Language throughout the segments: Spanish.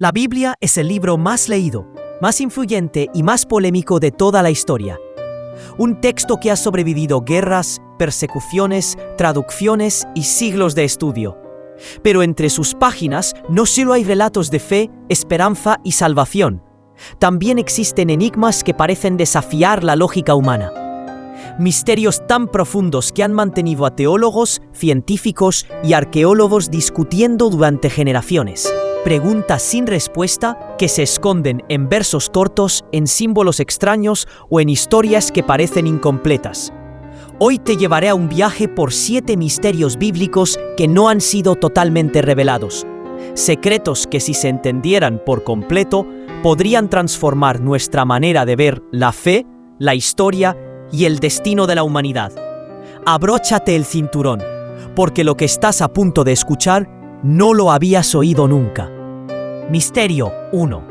La Biblia es el libro más leído, más influyente y más polémico de toda la historia. Un texto que ha sobrevivido guerras, persecuciones, traducciones y siglos de estudio. Pero entre sus páginas no solo hay relatos de fe, esperanza y salvación. También existen enigmas que parecen desafiar la lógica humana. Misterios tan profundos que han mantenido a teólogos, científicos y arqueólogos discutiendo durante generaciones. Preguntas sin respuesta que se esconden en versos cortos, en símbolos extraños o en historias que parecen incompletas. Hoy te llevaré a un viaje por 7 misterios bíblicos que no han sido totalmente revelados. Secretos que, si se entendieran por completo, podrían transformar nuestra manera de ver la fe, la historia y el destino de la humanidad. Abróchate el cinturón, porque lo que estás a punto de escuchar no lo habías oído nunca. Misterio 1.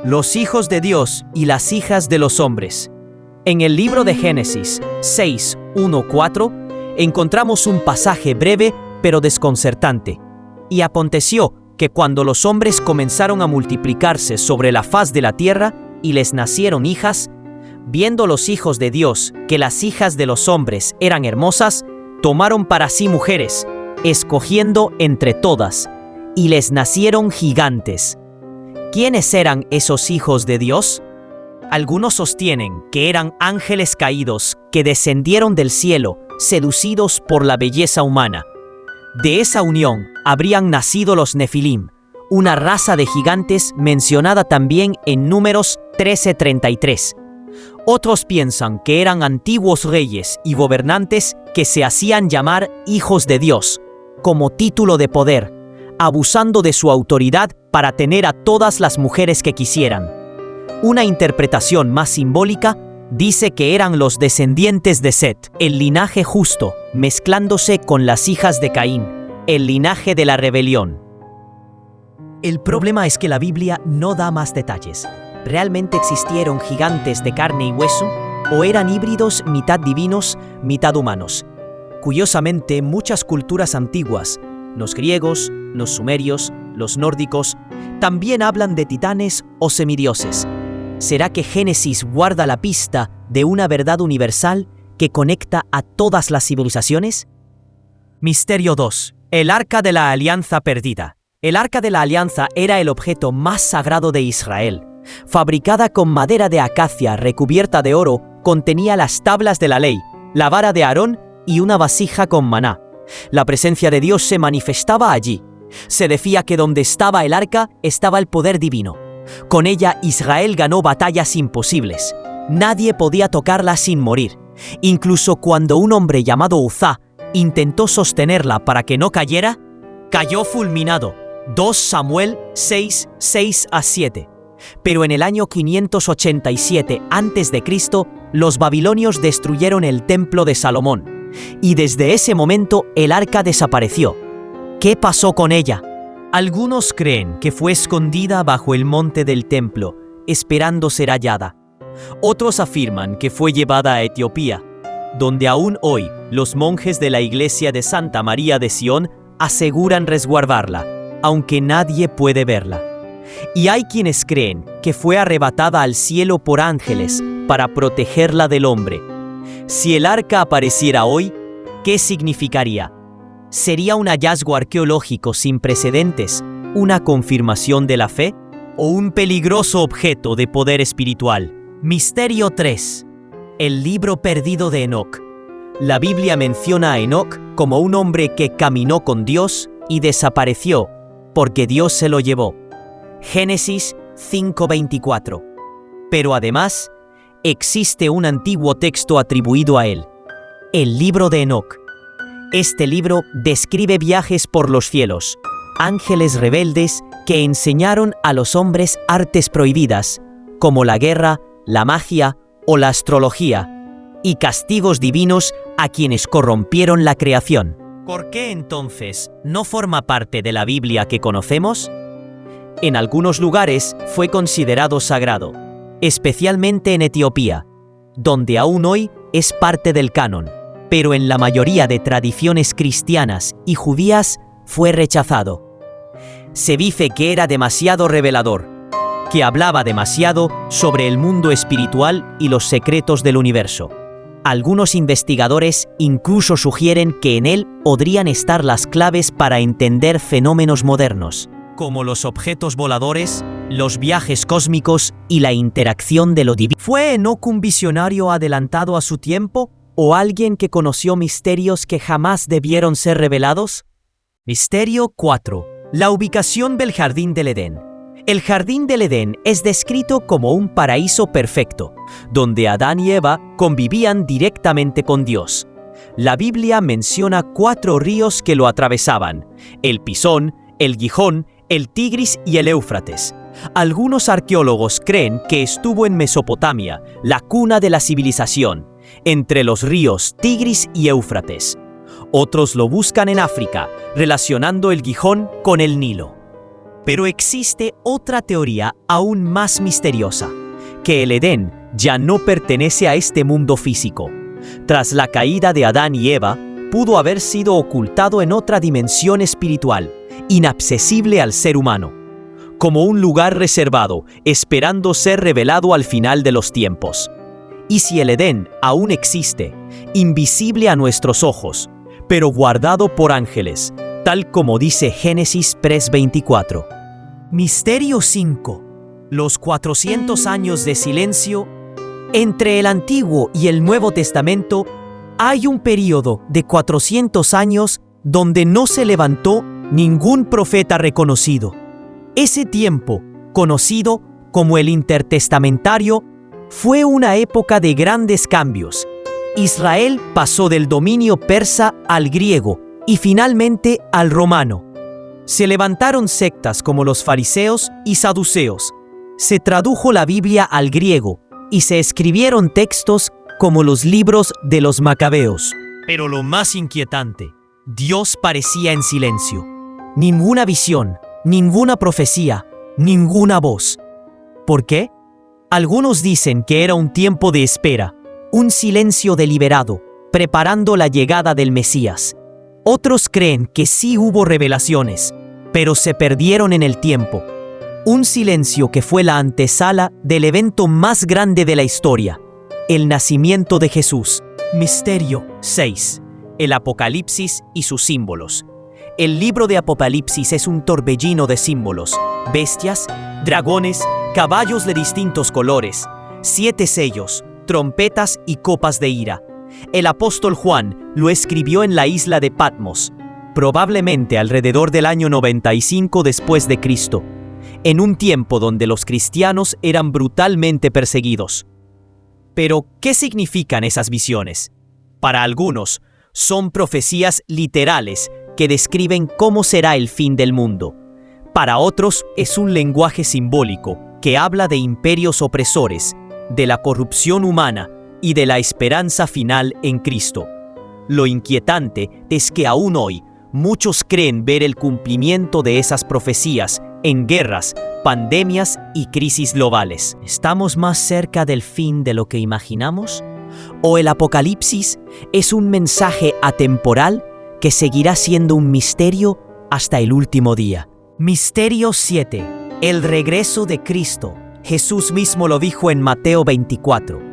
Los hijos de Dios y las hijas de los hombres. En el libro de Génesis 6:1-4 encontramos un pasaje breve pero desconcertante. Y aconteció que cuando los hombres comenzaron a multiplicarse sobre la faz de la tierra y les nacieron hijas, viendo los hijos de Dios que las hijas de los hombres eran hermosas, tomaron para sí mujeres, escogiendo entre todas, y les nacieron gigantes. ¿Quiénes eran esos hijos de Dios? Algunos sostienen que eran ángeles caídos que descendieron del cielo, seducidos por la belleza humana. De esa unión habrían nacido los Nefilim, una raza de gigantes mencionada también en Números 13:33. Otros piensan que eran antiguos reyes y gobernantes que se hacían llamar hijos de Dios, como título de poder, abusando de su autoridad para tener a todas las mujeres que quisieran. Una interpretación más simbólica dice que eran los descendientes de Set, el linaje justo, mezclándose con las hijas de Caín, el linaje de la rebelión. El problema es que la Biblia no da más detalles. ¿Realmente existieron gigantes de carne y hueso? ¿O eran híbridos mitad divinos, mitad humanos? Curiosamente, muchas culturas antiguas, los griegos, los sumerios, los nórdicos, también hablan de titanes o semidioses. ¿Será que Génesis guarda la pista de una verdad universal que conecta a todas las civilizaciones? Misterio 2. El Arca de la Alianza perdida. El Arca de la Alianza era el objeto más sagrado de Israel. Fabricada con madera de acacia recubierta de oro, contenía las tablas de la ley, la vara de Aarón y una vasija con maná. La presencia de Dios se manifestaba allí. Se decía que donde estaba el arca estaba el poder divino. Con ella Israel ganó batallas imposibles. Nadie podía tocarla sin morir. Incluso cuando un hombre llamado Uzá intentó sostenerla para que no cayera, cayó fulminado. 2 Samuel 6:6-7. Pero en el año 587 a.C., los babilonios destruyeron el templo de Salomón. Y desde ese momento el arca desapareció. ¿Qué pasó con ella? Algunos creen que fue escondida bajo el monte del templo, esperando ser hallada. Otros afirman que fue llevada a Etiopía, donde aún hoy los monjes de la iglesia de Santa María de Sion aseguran resguardarla, aunque nadie puede verla. Y hay quienes creen que fue arrebatada al cielo por ángeles para protegerla del hombre. Si el arca apareciera hoy, ¿qué significaría? ¿Sería un hallazgo arqueológico sin precedentes, una confirmación de la fe, o un peligroso objeto de poder espiritual? Misterio 3. El libro perdido de Enoc. La Biblia menciona a Enoc como un hombre que caminó con Dios y desapareció, porque Dios se lo llevó. Génesis 5:24. Pero además, existe un antiguo texto atribuido a él, el libro de Enoc. Este libro describe viajes por los cielos, ángeles rebeldes que enseñaron a los hombres artes prohibidas, como la guerra, la magia o la astrología, y castigos divinos a quienes corrompieron la creación. ¿Por qué entonces no forma parte de la Biblia que conocemos? En algunos lugares fue considerado sagrado, especialmente en Etiopía, donde aún hoy es parte del canon, pero en la mayoría de tradiciones cristianas y judías fue rechazado. se dice que era demasiado revelador, que hablaba demasiado sobre el mundo espiritual y los secretos del universo. Algunos investigadores incluso sugieren que en él podrían estar las claves para entender fenómenos modernos, como los objetos voladores, los viajes cósmicos y la interacción de lo divino. ¿Fue Enoc un visionario adelantado a su tiempo o alguien que conoció misterios que jamás debieron ser revelados? Misterio 4. La ubicación del Jardín del Edén. El Jardín del Edén es descrito como un paraíso perfecto, donde Adán y Eva convivían directamente con Dios. La Biblia menciona 4 ríos que lo atravesaban: el Pisón, el Gijón, el Tigris y el Éufrates. Algunos arqueólogos creen que estuvo en Mesopotamia, la cuna de la civilización, entre los ríos Tigris y Éufrates. Otros lo buscan en África, relacionando el Gijón con el Nilo. Pero existe otra teoría aún más misteriosa, que el Edén ya no pertenece a este mundo físico. Tras la caída de Adán y Eva, pudo haber sido ocultado en otra dimensión espiritual, inaccesible al ser humano, como un lugar reservado, esperando ser revelado al final de los tiempos. Y si el Edén aún existe, invisible a nuestros ojos, pero guardado por ángeles, tal como dice Génesis 3:24. Misterio 5. Los 400 años de silencio. Entre el Antiguo y el Nuevo Testamento hay un período de 400 años donde no se levantó ningún profeta reconocido. Ese tiempo, conocido como el intertestamentario, fue una época de grandes cambios. Israel pasó del dominio persa al griego y finalmente al romano. Se levantaron sectas como los fariseos y saduceos. Se tradujo la Biblia al griego y se escribieron textos como los libros de los Macabeos. Pero lo más inquietante, Dios parecía en silencio. Ninguna visión, ninguna profecía, ninguna voz. ¿Por qué? Algunos dicen que era un tiempo de espera, un silencio deliberado, preparando la llegada del Mesías. Otros creen que sí hubo revelaciones, pero se perdieron en el tiempo. Un silencio que fue la antesala del evento más grande de la historia, el nacimiento de Jesús. Misterio 6. El Apocalipsis y sus símbolos. El libro de Apocalipsis es un torbellino de símbolos: bestias, dragones, caballos de distintos colores, 7 sellos, trompetas y copas de ira. El apóstol Juan lo escribió en la isla de Patmos, probablemente alrededor del año 95 después de Cristo, en un tiempo donde los cristianos eran brutalmente perseguidos. Pero, ¿qué significan esas visiones? Para algunos, son profecías literales que describen cómo será el fin del mundo. Para otros, es un lenguaje simbólico que habla de imperios opresores, de la corrupción humana y de la esperanza final en Cristo. Lo inquietante es que aún hoy, muchos creen ver el cumplimiento de esas profecías en guerras, pandemias y crisis globales. ¿Estamos más cerca del fin de lo que imaginamos? ¿O el Apocalipsis es un mensaje atemporal que seguirá siendo un misterio hasta el último día? Misterio 7. El regreso de Cristo. Jesús mismo lo dijo en Mateo 24.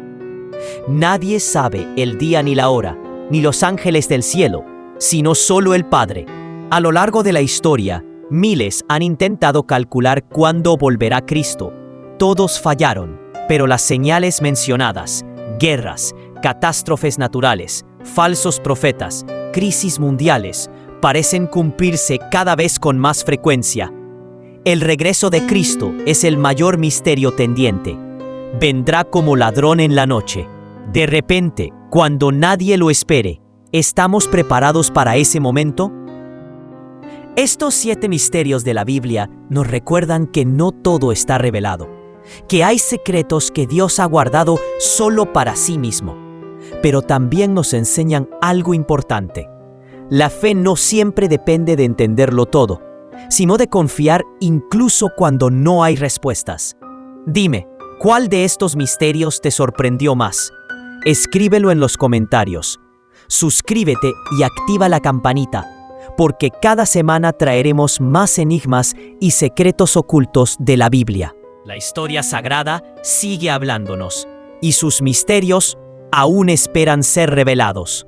Nadie sabe el día ni la hora, ni los ángeles del cielo, sino solo el Padre. A lo largo de la historia, miles han intentado calcular cuándo volverá Cristo. Todos fallaron, pero las señales mencionadas, guerras, catástrofes naturales, falsos profetas, crisis mundiales, parecen cumplirse cada vez con más frecuencia. El regreso de Cristo es el mayor misterio tendiente. Vendrá como ladrón en la noche. De repente, cuando nadie lo espere. ¿Estamos preparados para ese momento? Estos 7 misterios de la Biblia nos recuerdan que no todo está revelado, que hay secretos que Dios ha guardado solo para sí mismo. Pero también nos enseñan algo importante. La fe no siempre depende de entenderlo todo, sino de confiar incluso cuando no hay respuestas. Dime, ¿cuál de estos misterios te sorprendió más? Escríbelo en los comentarios. Suscríbete y activa la campanita, porque cada semana traeremos más enigmas y secretos ocultos de la Biblia. La historia sagrada sigue hablándonos, y sus misterios aún esperan ser revelados.